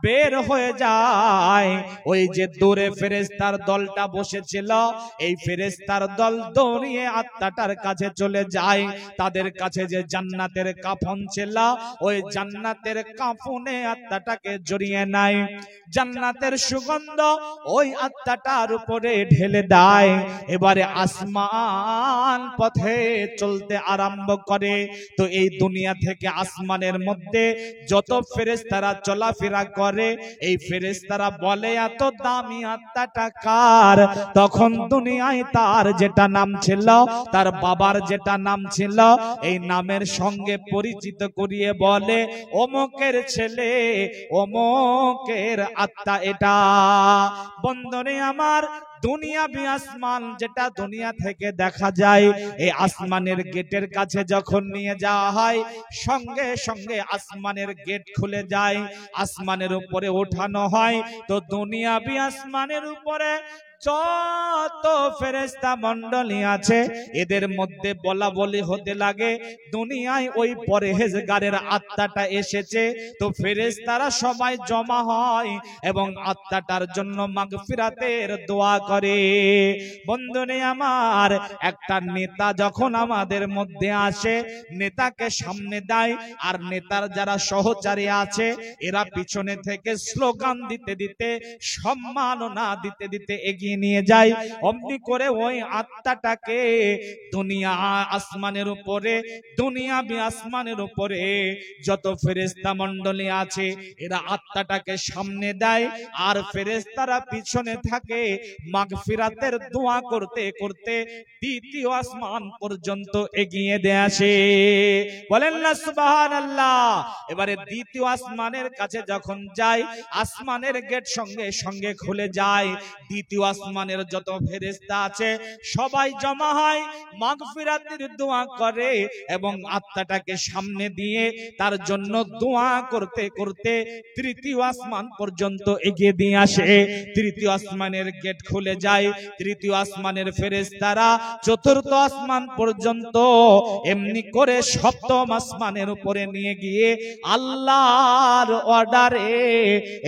বের হয়ে যায়, ওই যে দূরে ফেরেশতার দলটা বসেছিল, এই ফেরেশতার দল দৌড়িয়ে আত্মাটার কাছে চলে যায়। তাদের কাছে যে জান্নাতের কাফন ছিল, ওই জান্নাতের কাফনে আত্মাটাকে জড়িয়ে নেয়। জান্নাতের সুগন্ধ ওই আত্মাটার উপরে ঢেলে দেয়। এবারে আসমান পথে চলতে আরম্ভ করে। তো এই দুনিয়া থেকে আসমানের মধ্যে যত ফেরেশতারা চলাফেরা করে, এই ফেরেশতারা বলে, এত দামি আত্মাটা কার? তখন দুনিয়ায় তার যেটা নাম ছিল, তার বাবার যেটা নাম ছিল, এই নামের সঙ্গে পরিচিত করিয়ে বলে, অমুকের ছেলে, অমুকের আত্মা এটা। বন্ধনে আমার, দুনিয়াবি আসমান যেটা দুনিয়া থেকে দেখা যায়, এই আসমানের গেটের কাছে যখন নিয়ে যাওয়া হয়, সঙ্গে সঙ্গে আসমানের গেট খুলে যায়, আসমানের উপরে ওঠানো হয়। তো দুনিয়াবি আসমানের উপরে যত ফেরেশতা মণ্ডলী আছে, এদের মধ্যে বলা বলি হতে লাগে, দুনিয়ায় ওই পরহেজগারের আত্মাটা এসেছে। তো ফেরেশতারা সবাই জমা হয় এবং আত্মাটার জন্য মাগফিরাতের দোয়া করে। বন্ধুরে আমার, একটা নেতা যখন আমাদের মধ্যে আসে, নেতাকে সামনে দেয়, আর নেতার যারা সহচারী আছে, এরা পিছনে থেকে স্লোগান দিতে দিতে, সম্মাননা দিতে দিতে এগিয়ে নিয়ে যায়। অমনি করে ওই আত্মাটাকে দুনিয়া আসমানের উপরে, দুনিয়াবি আসমানের উপরে যত ফেরেশতা মণ্ডলী আছে, এরা আত্মাটাকে সামনে দেয়, আর ফেরেশতারা পিছনে থাকে মাগফিরাতের দোয়া করতে করতে দ্বিতীয় আসমান পর্যন্ত এগিয়ে দিয়ে আসে। বলেন না সুবহানাল্লাহ। এবারে দ্বিতীয় আসমানের কাছে যখন যায়, আসমানের গেট সঙ্গে সঙ্গে খুলে যায়। দ্বিতীয় আসমানের যত ফেরেশতা আছে সবাই জমা হয়, মাগফিরাতের দোয়া করে এবং আত্মাটাকে সামনে দিয়ে তার জন্য দোয়া করতে করতে তৃতীয় আসমান পর্যন্ত এগিয়ে দিয়ে আসে। তৃতীয় আসমানের গেট খুলে যায়, তৃতীয় আসমানের ফেরেশতারা চতুর্থ আসমান পর্যন্ত এমনি করে সপ্তম আসমানের উপরে নিয়ে গিয়ে আল্লাহর অর্ডারে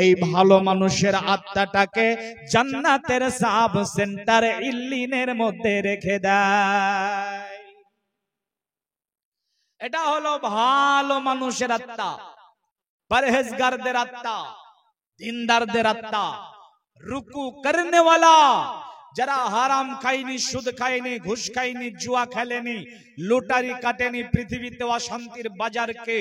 এই ভালো মানুষের আত্মাটাকে জান্নাতের সাব সেন্টার ইল্লিনের মধ্যে রেখে দেয়। এটা হলো ভালো মানুষের আত্মা, পরহেজগারদের আত্মা, দিনদারদের আত্মা, রুকু করনে वाला, যারা হারাম খায়নি, সুদ খায়নি, ঘুষ খায়নি, জুয়া খেলেনি, লুটারি কাটেনি, পৃথিবীতে অশান্তির বাজারকে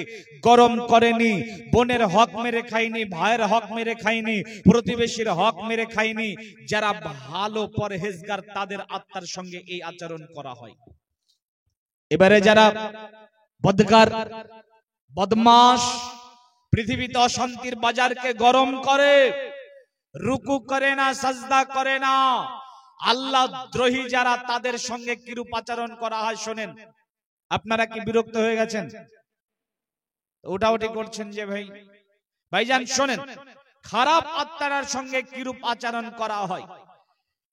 গরম করেনি, বোনের হক মেরে খায়নি, ভাইয়ের হক মেরে খায়নি, প্রতিবেশীর হক মেরে খায়নি, যারা ভালো পরহেজগার তাদের আত্মার সঙ্গে এই আচরণ করা হয়। এবারে যারা বদকার, বদমাশ, পৃথিবীতে অশান্তির বাজারকে গরম করে, রুকু করে না, সাজদা করে না, আল্লাহ দ্রোহী যারা, তাদের সঙ্গে কিরূপ আচরণ করা হয় শোনেন। আপনারা কি বিরক্ত হয়ে গেছেন? ওটাওটি করছেন যে ভাইজান শোনেন, খারাপ আত্মার সঙ্গে কিরূপ আচরণ করা হয়।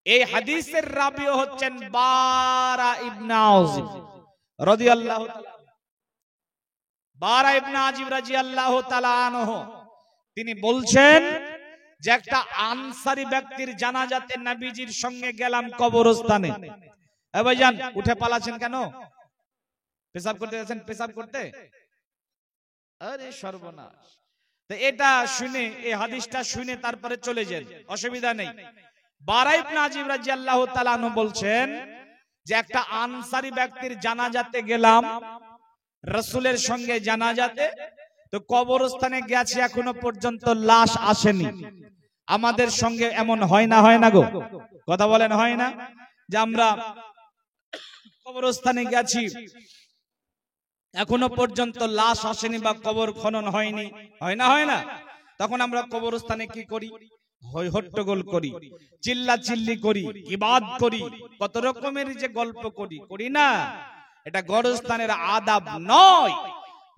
এই হাদিসের রাবিও হচ্ছেন বারা ইবনে আযিব রাদিয়াল্লাহু তাআলা। বারা ইবনে আযিব রাদিয়াল্লাহু তাআলা আনহু তিনি বলছেন যে একটা আনসারী ব্যক্তির জানাজাতে নবীজির সঙ্গে গেলাম কবরস্থানে। এ ভাইজান উঠে পালাছেন কেন? পেশাব করতে যাচ্ছেন? পেশাব করতে? আরে সর্বনাশ। তো এটা শুনে, এই হাদিসটা শুনে তারপরে চলে যান, অসুবিধা নেই। বারা ইবনে আযিব রাদিয়াল্লাহু তাআলা আনহু বলছেন যে একটা আনসারী ব্যক্তির জানাজাতে গেলাম, রাসূলের সঙ্গে জানাজাতে। তো কবরস্থানে গেছি, এখনো পর্যন্ত লাশ আসেনি। আমাদের সঙ্গে এমন হয় না, হয় না গো? কথা বলেন, হয় না? যে আমরা কবরস্থানে গেছি, এখনো পর্যন্ত লাশ আসেনি বা কবর খনন হয়নি, হয় না, হয় না? তখন আমরা কবরস্থানে কি করি? হই হট্টগোল করি, চিল্লা চিল্লি করি, ইবাদ করি, কত রকমের যে গল্প করি, করি না? এটা গোরস্থানের আদাব নয়।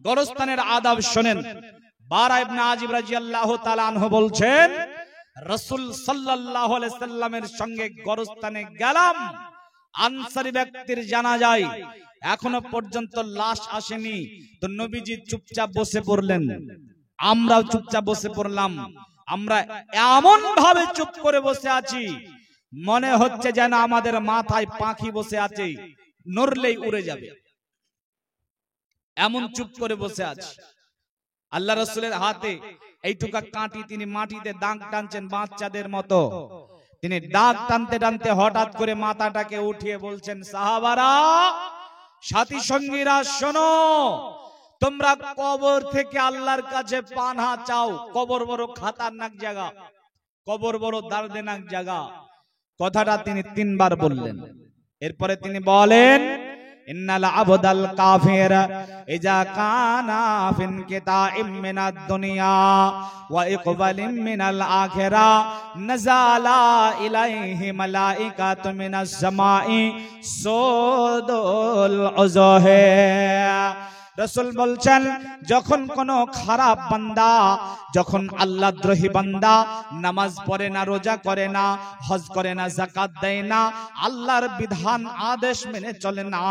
গোরস্থানের আদাব শোনেন। বারা ইবনে আযিব রাদিয়াল্লাহু তাআলা আনহু বলছেন, রাসূল সাল্লাল্লাহু আলাইহি সাল্লামের সঙ্গে গোরস্থানে গেলাম, আনসারী ব্যক্তির জানাজায় এখনো পর্যন্ত লাশ আসেনি। তো নবীজি চুপচাপ বসে পড়লেন, আমরাও চুপচাপ বসে পড়লাম। আমরা এমন ভাবে চুপ করে বসে আছি, মনে হচ্ছে যেন আমাদের মাথায় পাখি বসে আছে, নড়লেই উড়ে যাবে, এমন চুপ করে বসে আছে। আল্লাহ রাসূলের হাতে এইটুকা কাঁটি, তিনি মাটিতে দাগ টানছেন বাচ্চাদের মতো। তিনি দাগ টানতে টানতে হঠাৎ করে মাথাটাকে উঠিয়ে বলছেন, সাহাবারা, সাথী সঙ্গীরা শোনো, তোমরা কবর থেকে আল্লাহর কাছে পানাহ চাও। কবর বড় খাতারনাক জায়গা, কবর বড় দর্দনাক জায়গা। কথাটা তিনি 3 বার বললেন। এরপরে তিনি বলেন, ইন্নাল আবদাল কাফির ইজা কানা ফিন কিতাইম মিনাদ দুনিয়া ওয়া ইকবালিম মিনাল আখিরা নাযালা ইলাইহি মালাইকাতু মিনাস সামাই সুদুল উযুহে। রাসূল বলছেন, যখন কোন খারাপ বান্দা, যখন আল্লাহদ্রোহী বান্দা নামাজ পড়ে না, রোজা করে না, হজ করে না, যাকাত দেয় না, আল্লাহর বিধান আদেশ মেনে চলে না,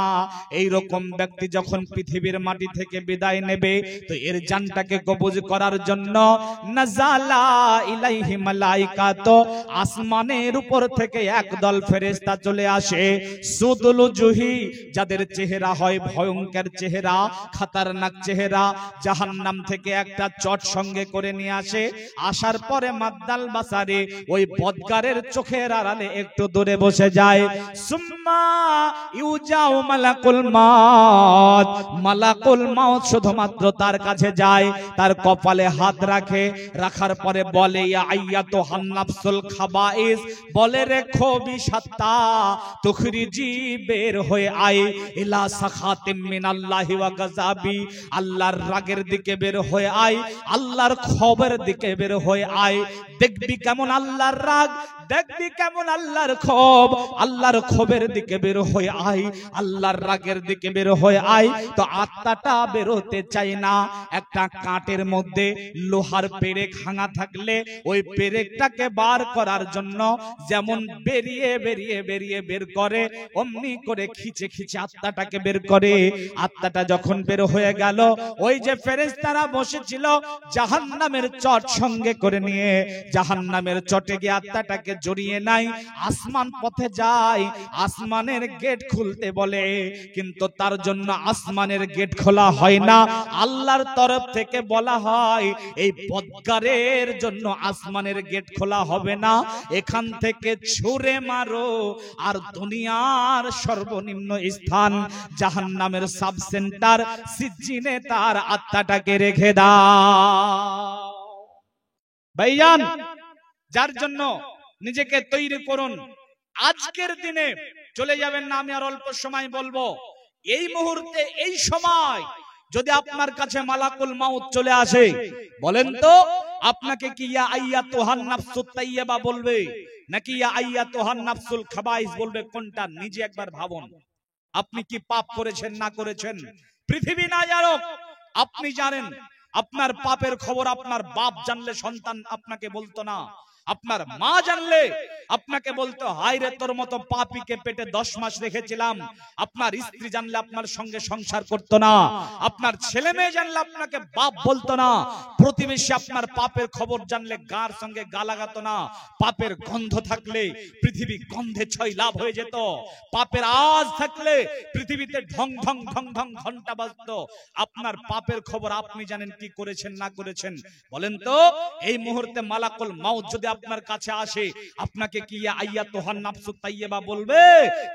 এই রকম ব্যক্তি যখন পৃথিবীর মাটি থেকে বিদায় নেবে, তো এর জানটাকে কবজ করার জন্য নাযালা ইলাইহি মালাইকাতু, আসমানের উপর থেকে একদল ফেরেশতা চলে আসে। সুদুল উজুহি, যাদের চেহারা হয় ভয়ঙ্কর চেহারা, খতরনাক চেহারা, জাহান্নাম থেকে একটা চট সঙ্গে করে নিয়ে আসে। আসার পরে মাদ্দাল বাসারে, ওই বদকারের চোখের আড়ালে একটু দূরে বসে যায়। সুম্মা ইউজাউ মালাকুল মাউত, মালাকুল মাউত শুধুমাত্র তার কাছে যায়, তার কপালে হাত রাখে, রাখার পরে বলে, ইয়া আইয়াতুহান নাফসুল খাবাইস, বলে রেখো বিষাত্তা, তুখরিজি, বের হয়ে আয়, ইলা সাখাতিম মিনাল্লাহি ওয়া গাযাবি, আল্লাহর রাগের দিকে বের হয়ে আয়, আল্লাহর খবরের দিকে বের হয়ে আয়। দেখবি কেমন আল্লাহর রাগ, দেখবি কেমন আল্লাহর ক্ষোভ, আল্লাহর ক্ষোভের দিকে বের হয়ে আয়, আল্লাহর রাগের দিকে বের হয়ে আয়। তো আত্মাটা বেরোতে চায় না। একটা কাঠের মধ্যে লোহার পেরেক ভাঙা থাকলে ওই পেরেকটাকে বার করার জন্য যেমন বেরিয়ে বেরিয়ে বেরিয়ে বের করে, অমনি করে খিচে খিচে আত্মাটাকে বের করে। আত্মাটা যখন বের হয়ে গেল, ওই যে ফেরেশতারা বসেছিল জাহান্নামের চট সঙ্গে করে নিয়ে, জাহান্নামের চটে গিয়ে আত্মাটাকে জড়িয়ে নাই, আসমান পথে যায়, আসমানের গেট খুলতে বলে, কিন্তু তার জন্য আসমানের গেট খোলা হয় না। আল্লাহর তরফ থেকে বলা হয় এই বদকারের জন্য আসমানের গেট খোলা হবে না, এখান থেকে ছুঁড়ে মারো আর দুনিয়ার সর্বনিম্ন স্থান জাহান্নামের সাব সেন্টার সিজ্জিনে তার আত্মাটাকে রেখে দাও। ভাইজান, যার জন্য নিজেকে তৈরি করুন। আজকের দিনে চলে যাবেন না, আমি আর অল্প সময় বলবো। এই মুহূর্তে এই সময় যদি আপনার কাছে মালাকুল মাউত চলে আসে, বলেন তো আপনাকে কি ইয়া আইয়াতুহান নাফসুত তাইয়্যিবা বলবে নাকি ইয়া আইয়াতুহান নাফসুল খাবাইস বলবে? কোনটা নিজে একবার ভাবুন। আপনি কি পাপ করেছেন না করেছেন পৃথিবী না জানুক, আপনি জানেন। আপনার পাপের খবর আপনার বাপ জানলে সন্তান আপনাকে বলতো না, আপনার মা জানলে আপনাকে বলতো হায় রে তোর মতো পাপীকে পেটে 10 মাস রেখেছিলাম। আপনার স্ত্রী জানলে আপনার সঙ্গে সংসার করতো না, আপনার ছেলে মেয়ে জানলে আপনাকে বাপ বলতো না, প্রতিবেশী আপনার পাপের খবর জানলে গার সঙ্গে গা লাগাতো না। পাপের গন্ধ থাকলে পৃথিবী গন্ধে ছয় লাভ হয়ে যেত, পাপের আওয়াজ থাকলে পৃথিবীতে ঢং ঢং ঢং ঢং ঘন্টা বাজতো। আপনার পাপের খবর আপনি জানেন, কি করেছেন না করেছেন। বলেন তো এই মুহূর্তে মালাকুল মাউত যদি আপনার কাছে আসে, আপনাকে কি ইয়া আইয়াতুহান নাফসুত তাইয়্যিবা বলবে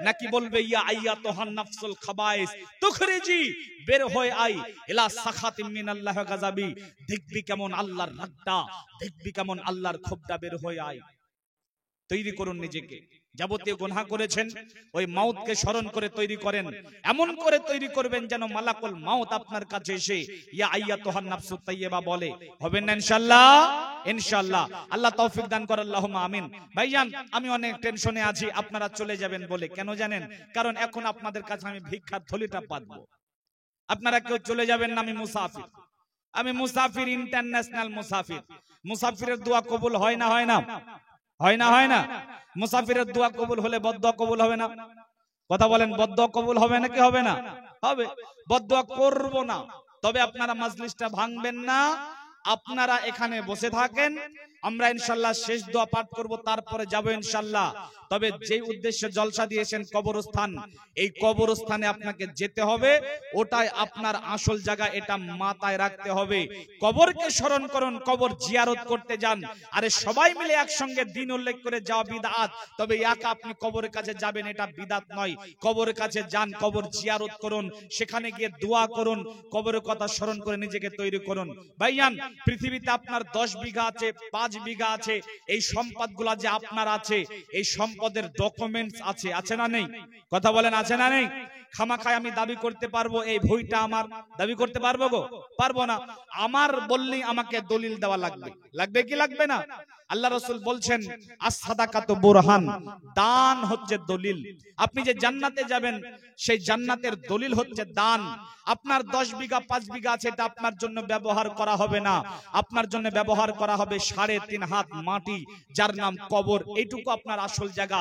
নাকি বলবে ইয়া আইয়াতুহান নাফসুল খাবাইস তুখরিজি, বের হয়ে আই ইলা সাখাতিম মিনাল্লাহ গাযাবি। দেখবি কেমন আল্লাহর রাগটা, দেখবি কেমন আল্লাহর ক্ষোভটা, বের হয়ে আই। তৈরি করুন নিজেকে। যাবতীয় গুনাহ করেছেন ওই মাউতকে স্মরণ করে তৈরি করেন, এমন করে তৈরি করবেন যেন মালাকুল মাউত আপনার কাছে এসে ইয়া আইয়াতুহান নাফসুত তাইয়্যিবা বলে। হবেন না ইনশাআল্লাহ? ইনশাআল্লাহ। আল্লাহ তৌফিক দান করেন, আল্লাহুম্মা আমিন। ভাইজান, আমি অনেক টেনশনে আছি আপনারা চলে যাবেন বলে। কেন জানেন? কারণ এখন আপনাদের কাছে আমি ভিক্ষার থলিটা পাতবো। আপনারা কেউ চলে যাবেন না, আমি মুসাফির। আমি মুসাফির, ইন্টারন্যাশনাল মুসাফির। মুসাফিরের দোয়া কবুল হয় না হয় না? হয় না হয় না? মুসাফিরের দোয়া কবুল হলে বদদোয়া কবুল হবে না? কথা বলেন, বদদোয়া কবুল হবে নাকি হবে না? হবে। বদদোয়া করব না, তবে আপনারা মাজলিসটা ভাঙবেন না, আপনারা এখানে বসে থাকেন। আমরা ইনশাআল্লাহ শেষ দোয়া পাঠ করব, তারপরে যাব ইনশাআল্লাহ। তবে যে উদ্দেশ্যে জলসা দিয়েছেন কবরস্থান, এই কবরস্থানে আপনাকে যেতে হবে, ওটাই আপনার আসল জায়গা, এটা মাথায় রাখতে হবে। কবরকে স্মরণ করুন, কবর জিয়ারত করতে যান। আরে সবাই মিলে একসঙ্গে দিন উল্লেখ করে যাওয়া বিদআত, তবে একা আপনি কবরের কাছে যাবেন এটা বিদআত নয়। কবরের কাছে যান, কবর জিয়ারত করুন, সেখানে গিয়ে দোয়া করুন, কবরের কথা স্মরণ করে নিজেকে তৈরি করুন। ভাইজান, পৃথিবীতে আপনার 10 বিঘা আছে, 5 বিঘা আছে, এই সম্পদগুলা যে আপনার আছে, এই সম্পদের ডকুমেন্টস আছে, আছে না নেই? কথা বলেন, আছে না নেই? খামাখায় আমি দাবি করতে পারবো এই ভুঁইটা আমার, দাবি করতে পারবো গো? পারবো না। আমার বললেই আমাকে দলিল দেওয়া লাগবে, লাগবে কি লাগবে না? আল্লাহ রাসূল বলছেন as-সাদাকাতু বুরহান, দান হচ্ছে দলিল। আপনি যে জান্নাতে যাবেন সেই জান্নাতের দলিল হচ্ছে দান। আপনার 10 বিঘা 5 বিঘা আছে, এটা আপনার জন্য ব্যবহার করা হবে না, আপনার জন্য ব্যবহার করা হবে 3.5 হাত মাটি, যার নাম কবর। এইটুকু আপনার আসল জায়গা।